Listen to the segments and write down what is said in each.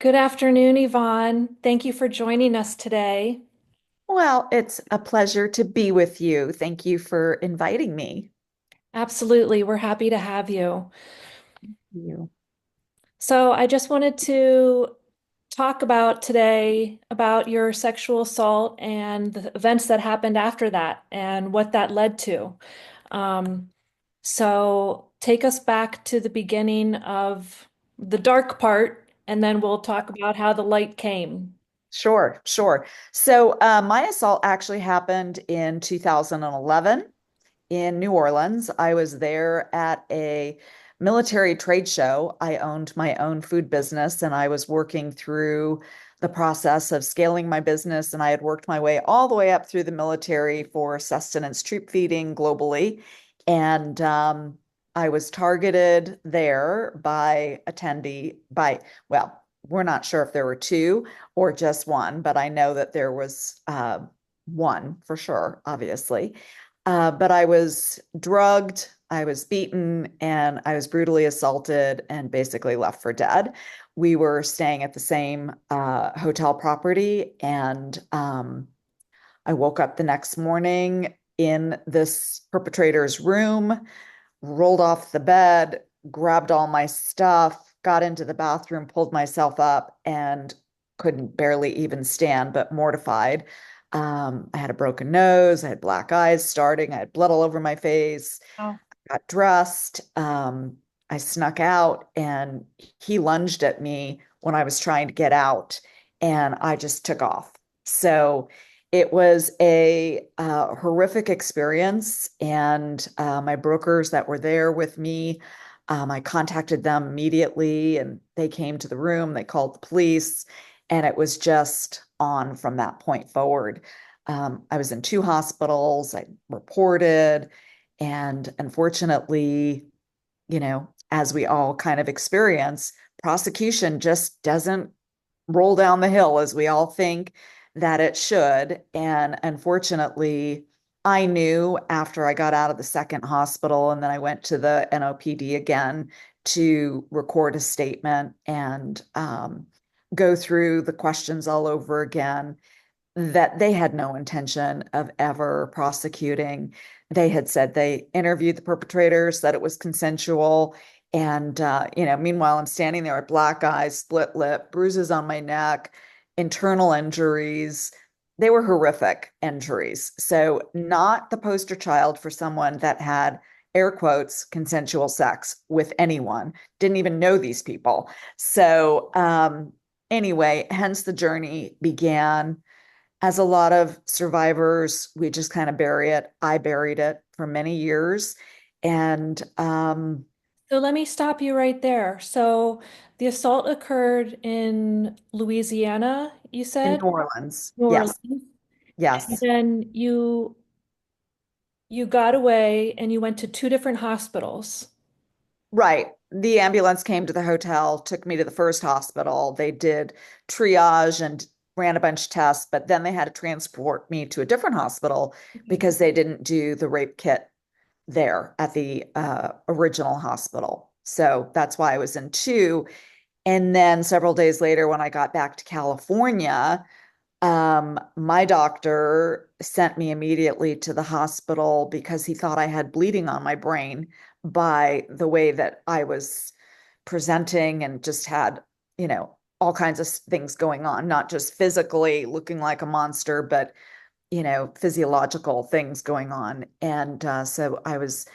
Good afternoon, Yvonne. Thank you for joining us today. Well, it's a pleasure to be with you. Thank you for inviting me. Absolutely, we're happy to have you. You. So, I just wanted to talk about today about your sexual assault and the events that happened after that and what that led to. Um, Take us back to the beginning of the dark part, and then we'll talk about how the light came. Sure, sure. So my assault actually happened in 2011 in New Orleans. I was there at a military trade show. I owned my own food business and I was working through the process of scaling my business. And I had worked my way all the way up through the military for sustenance troop feeding globally. And I was targeted there by well, we're not sure if there were two or just one, but I know that there was one for sure, obviously. But I was drugged, I was beaten, and I was brutally assaulted and basically left for dead. We were staying at the same hotel property, and I woke up the next morning in this perpetrator's room, rolled off the bed, grabbed all my stuff, got into the bathroom, pulled myself up, and couldn't barely even stand, but mortified. I had a broken nose, I had black eyes starting, I had blood all over my face, Oh. got dressed. I snuck out, and he lunged at me when I was trying to get out, and I just took off. So it was a horrific experience, and my brokers that were there with me, I contacted them immediately, and they came to the room. They called the police, and it was just on from that point forward. I was in two hospitals. I reported, and unfortunately, as we all kind of experience, prosecution just doesn't roll down the hill as we all think that it should. And unfortunately, I knew after I got out of the second hospital and then I went to the NOPD again to record a statement and go through the questions all over again that they had no intention of ever prosecuting. They had said they interviewed the perpetrators, that it was consensual. And meanwhile, I'm standing there with black eyes, split lip, bruises on my neck, internal injuries. They were horrific injuries. So, not the poster child for someone that had air quotes consensual sex with anyone, didn't even know these people. So, anyway, hence the journey began. As a lot of survivors, we just kind of bury it. I buried it for many years. And So let me stop you right there. So the assault occurred in Louisiana, you in said? New Orleans, New Orleans. yes, And yes, then you got away and you went to two different hospitals. right. The ambulance came to the hotel, took me to the first hospital. They did triage and ran a bunch of tests, but then they had to transport me to a different hospital Okay. because they didn't do the rape kit there at the original hospital. So that's why I was in two. And then several days later, when I got back to California, my doctor sent me immediately to the hospital because he thought I had bleeding on my brain by the way that I was presenting and just had, all kinds of things going on, not just physically looking like a monster, but, physiological things going on. And so I was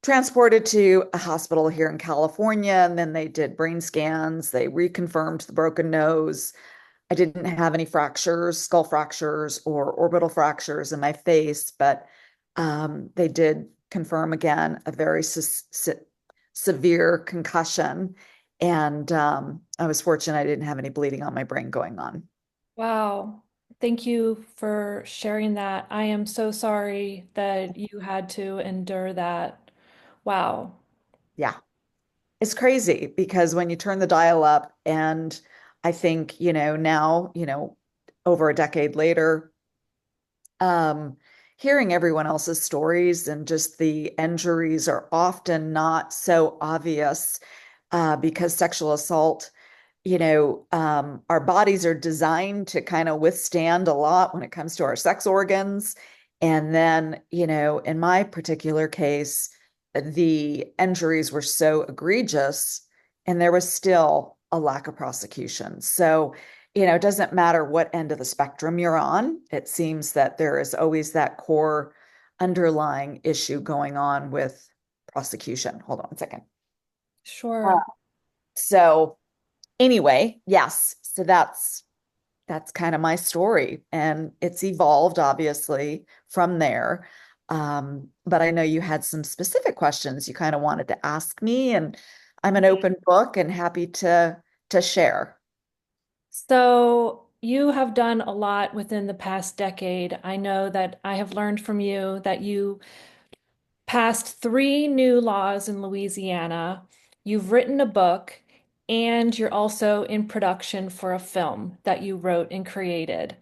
transported to a hospital here in California, and then they did brain scans. They reconfirmed the broken nose. I didn't have any fractures, skull fractures or orbital fractures in my face, but they did confirm again a very severe concussion. And I was fortunate I didn't have any bleeding on my brain going on. Wow. Thank you for sharing that. I am so sorry that you had to endure that. Wow. Yeah, it's crazy because when you turn the dial up, and I think, now, over a decade later, um, hearing everyone else's stories and just the injuries are often not so obvious because sexual assault our bodies are designed to kind of withstand a lot when it comes to our sex organs. And then, in my particular case, the injuries were so egregious and there was still a lack of prosecution. So, it doesn't matter what end of the spectrum you're on. It seems that there is always that core underlying issue going on with prosecution. Hold on 1 second. Uh, Sure. So, anyway, yes. So that's kind of my story, and it's evolved obviously from there. But I know you had some specific questions you kind of wanted to ask me, and I'm an open book and happy to share. So you have done a lot within the past decade. I know that I have learned from you that you passed three new laws in Louisiana. You've written a book, and you're also in production for a film that you wrote and created.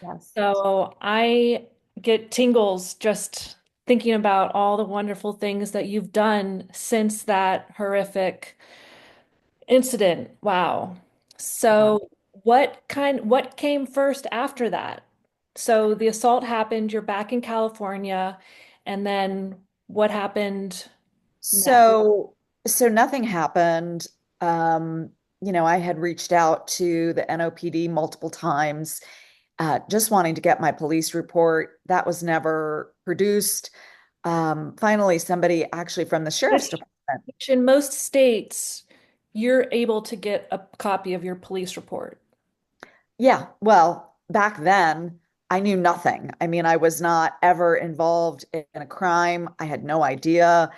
Yes. So I get tingles just thinking about all the wonderful things that you've done since that horrific incident. Wow. Yeah. So what came first after that? So the assault happened, you're back in California, and then what happened next? So nothing happened. I had reached out to the NOPD multiple times, just wanting to get my police report. That was never produced. Finally, somebody actually from the sheriff's Which, department. which in most states, you're able to get a copy of your police report. Yeah, well, back then, I knew nothing. I mean, I was not ever involved in a crime. I had no idea.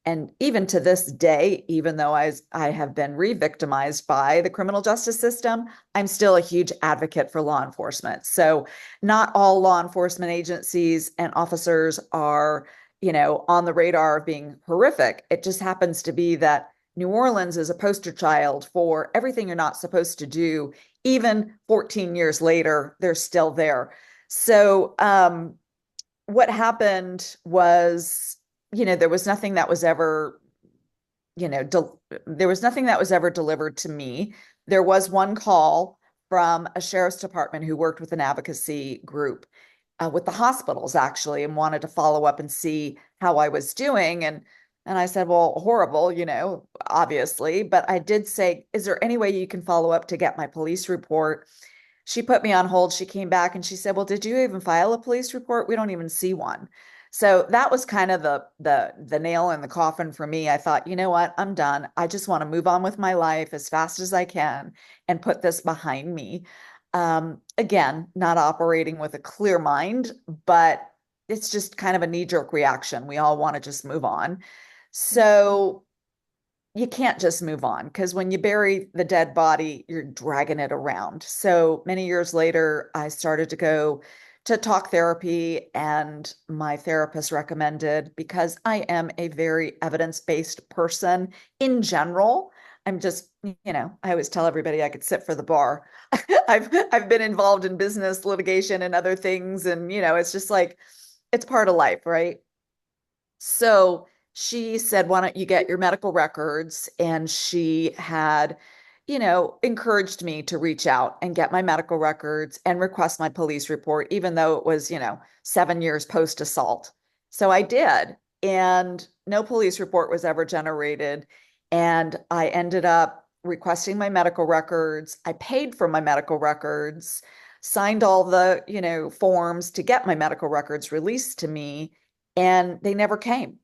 And even to this day, even though I have been re-victimized by the criminal justice system, I'm still a huge advocate for law enforcement. So not all law enforcement agencies and officers are, on the radar of being horrific. It just happens to be that New Orleans is a poster child for everything you're not supposed to do. Even 14 years later, they're still there. So what happened was, there was nothing that was ever, there was nothing that was ever delivered to me. There was one call from a sheriff's department who worked with an advocacy group with the hospitals actually and wanted to follow up and see how I was doing. And I said, well, horrible, obviously. But I did say, is there any way you can follow up to get my police report? She put me on hold. She came back and she said, well, did you even file a police report? We don't even see one. So that was kind of the nail in the coffin for me. I thought, you know what? I'm done. I just want to move on with my life as fast as I can and put this behind me. Again, not operating with a clear mind, but it's just kind of a knee-jerk reaction. We all want to just move on. So you can't just move on because when you bury the dead body, you're dragging it around. So many years later, I started to go to talk therapy, and my therapist recommended, because I am a very evidence-based person in general. I'm just, I always tell everybody I could sit for the bar. I've been involved in business litigation and other things, and it's just like it's part of life, right? So she said, why don't you get your medical records? And she had, encouraged me to reach out and get my medical records and request my police report, even though it was, 7 years post assault. So I did. And no police report was ever generated. And I ended up requesting my medical records. I paid for my medical records, signed all the, forms to get my medical records released to me, and they never came.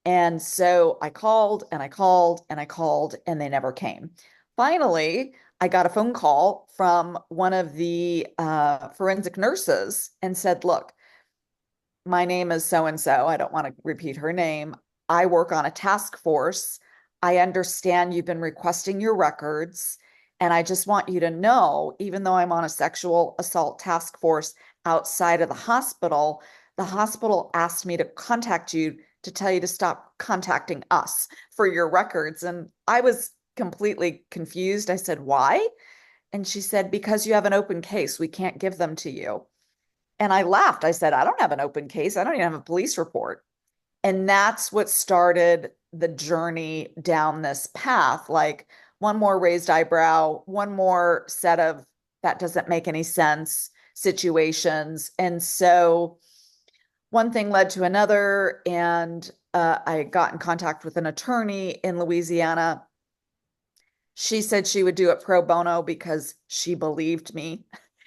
And so I called and I called and I called, and they never came. Finally, I got a phone call from one of the forensic nurses and said, look, my name is so and so. I don't want to repeat her name. I work on a task force. I understand you've been requesting your records. And I just want you to know, even though I'm on a sexual assault task force outside of the hospital asked me to contact you to tell you to stop contacting us for your records. And I was completely confused. I said, why? And she said, because you have an open case, we can't give them to you. And I laughed. I said, I don't have an open case. I don't even have a police report. And that's what started the journey down this path. Like, one more raised eyebrow, one more set of that doesn't make any sense situations. And so one thing led to another, and I got in contact with an attorney in Louisiana. She said she would do it pro bono because she believed me.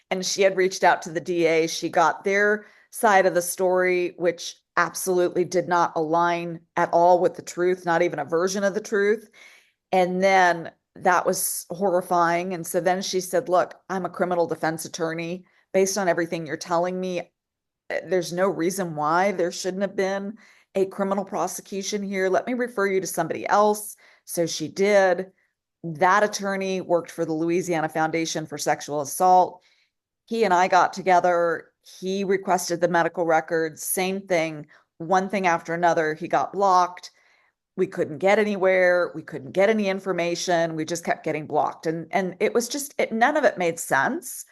And she had reached out to the DA. She got their side of the story, which absolutely did not align at all with the truth, not even a version of the truth. And then that was horrifying. And so then she said, look, I'm a criminal defense attorney. Based on everything you're telling me, there's no reason why there shouldn't have been a criminal prosecution here. Let me refer you to somebody else. So she did. That attorney worked for the Louisiana Foundation for Sexual Assault. He and I got together. He requested the medical records, same thing, one thing after another. He got blocked. We couldn't get anywhere. We couldn't get any information. We just kept getting blocked. And it was just none of it made sense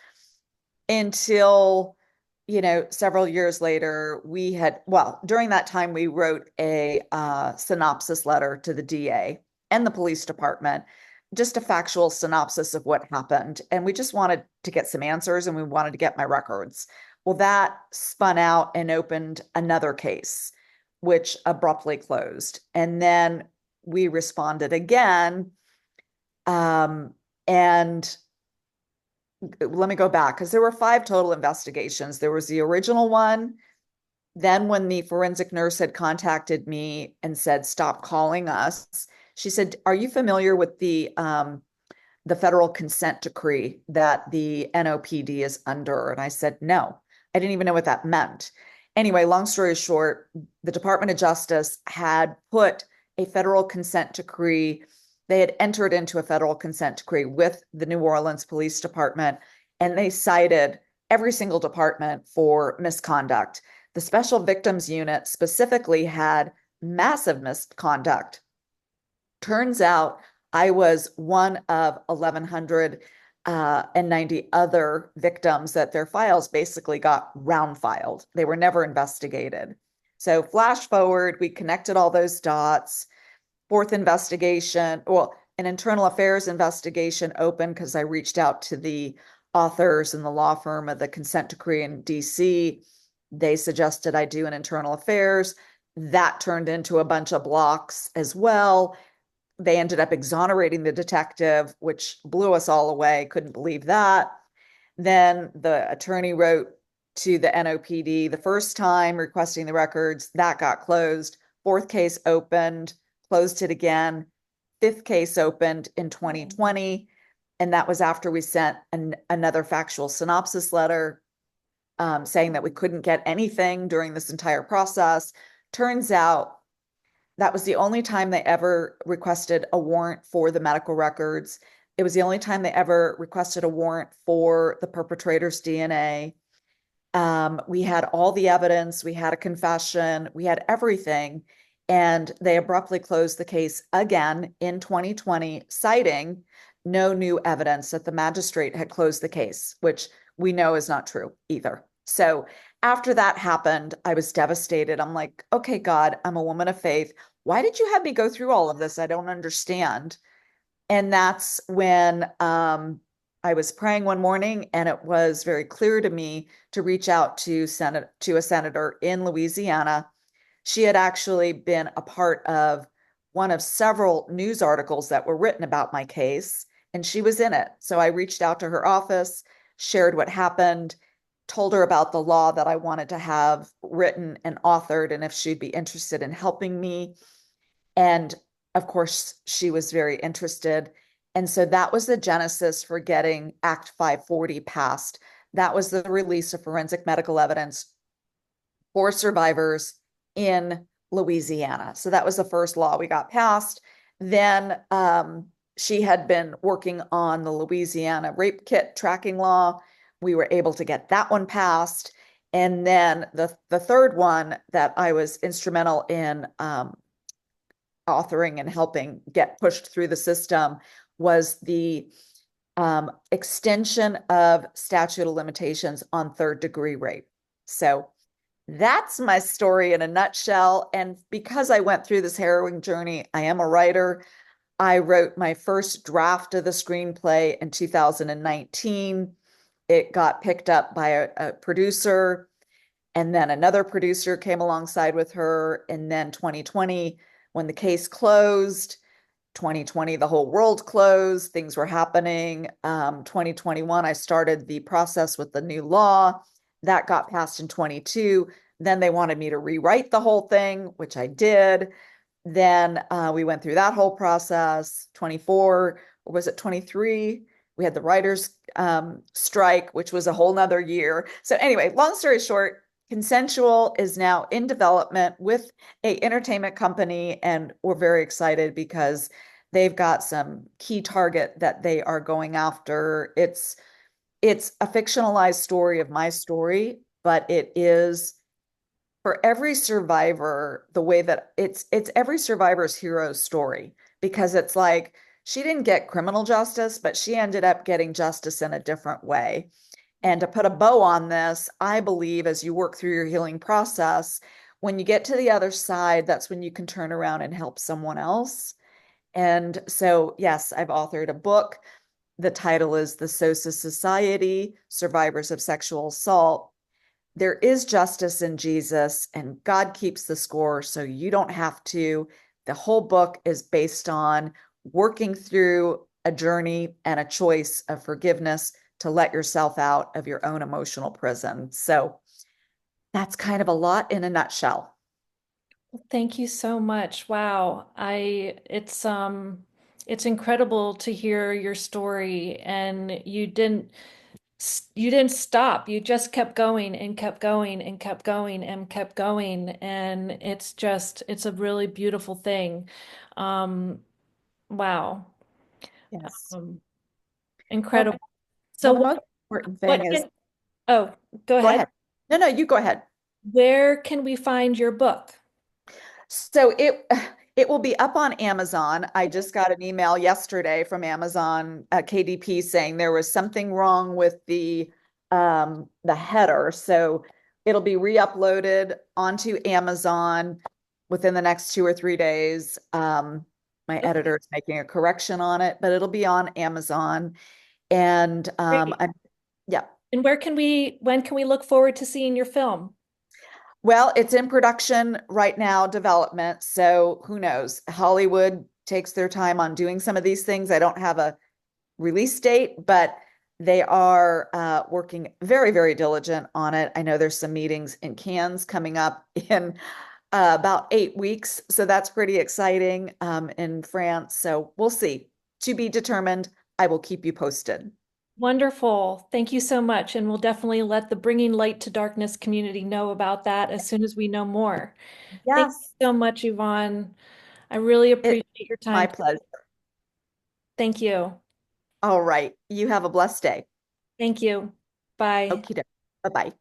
until, several years later, during that time, we wrote a synopsis letter to the DA and the police department, just a factual synopsis of what happened. And we just wanted to get some answers and we wanted to get my records. Well, that spun out and opened another case, which abruptly closed. And then we responded again. And let me go back because there were 5 total investigations. There was the original one. Then, when the forensic nurse had contacted me and said, "Stop calling us," she said, "Are you familiar with the federal consent decree that the NOPD is under?" And I said, "No, I didn't even know what that meant." Anyway, long story short, the Department of Justice had put a federal consent decree. They had entered into a federal consent decree with the New Orleans Police Department, and they cited every single department for misconduct. The Special Victims Unit specifically had massive misconduct. Turns out I was one of 1,190 other victims that their files basically got round filed. They were never investigated. So flash forward, we connected all those dots. Fourth investigation, well, an internal affairs investigation opened because I reached out to the authors and the law firm of the consent decree in DC. They suggested I do an internal affairs. That turned into a bunch of blocks as well. They ended up exonerating the detective, which blew us all away. Couldn't believe that. Then the attorney wrote to the NOPD the first time requesting the records. That got closed. Fourth case opened, closed it again. Fifth case opened in 2020. And that was after we sent another factual synopsis letter saying that we couldn't get anything during this entire process. Turns out that was the only time they ever requested a warrant for the medical records. It was the only time they ever requested a warrant for the perpetrator's DNA. We had all the evidence, we had a confession, we had everything. And they abruptly closed the case again in 2020, citing no new evidence that the magistrate had closed the case, which we know is not true either. So after that happened, I was devastated. I'm like, okay, God, I'm a woman of faith. Why did you have me go through all of this? I don't understand. And that's when I was praying one morning, and it was very clear to me to reach out to a senator in Louisiana. She had actually been a part of one of several news articles that were written about my case, and she was in it. So I reached out to her office, shared what happened, told her about the law that I wanted to have written and authored, and if she'd be interested in helping me. And of course, she was very interested. And so that was the genesis for getting Act 540 passed. That was the release of forensic medical evidence for survivors in Louisiana. So that was the first law we got passed. Then she had been working on the Louisiana rape kit tracking law. We were able to get that one passed. And then the third one that I was instrumental in authoring and helping get pushed through the system was the extension of statute of limitations on third-degree rape. So that's my story in a nutshell. And because I went through this harrowing journey, I am a writer. I wrote my first draft of the screenplay in 2019. It got picked up by a producer, and then another producer came alongside with her. And then 2020, when the case closed, 2020, the whole world closed, things were happening. 2021, I started the process with the new law. That got passed in 22. Then they wanted me to rewrite the whole thing, which I did. Then we went through that whole process. 24, or was it 23? We had the writers' strike, which was a whole nother year. So anyway, long story short, Consensual is now in development with a entertainment company, and we're very excited because they've got some key target that they are going after. It's a fictionalized story of my story, but it is for every survivor, the way that it's every survivor's hero story, because it's like she didn't get criminal justice, but she ended up getting justice in a different way. And to put a bow on this, I believe as you work through your healing process, when you get to the other side, that's when you can turn around and help someone else. And so, yes, I've authored a book. The title is The SOSA Society, Survivors of Sexual Assault. There is justice in Jesus, and God keeps the score, so you don't have to. The whole book is based on working through a journey and a choice of forgiveness to let yourself out of your own emotional prison. So that's kind of a lot in a nutshell. Thank you so much. Wow. It's incredible to hear your story, and you didn't stop. You just kept going and kept going and kept going and kept going, and it's a really beautiful thing. Um wow. Yes. Um, Well, incredible. So well, the most important what thing is can, oh, go go ahead. ahead. No, no, you go ahead. Where can we find your book? So it will be up on Amazon. I just got an email yesterday from Amazon KDP saying there was something wrong with the header. So it'll be re-uploaded onto Amazon within the next 2 or 3 days. My Okay, editor is making a correction on it, but it'll be on Amazon. And great. yeah. And when can we look forward to seeing your film? Well, it's in production right now, development. So who knows? Hollywood takes their time on doing some of these things. I don't have a release date, but they are working very, very diligent on it. I know there's some meetings in Cannes coming up in about 8 weeks. So that's pretty exciting in France. So we'll see. To be determined. I will keep you posted. Wonderful. Thank you so much. And we'll definitely let the Bringing Light to Darkness community know about that as soon as we know more. Thank you Yes, so much, Yvonne. I really it's appreciate your my time. pleasure. Thank you. All right. You have a blessed day. Thank you. Bye. Okay. Bye bye.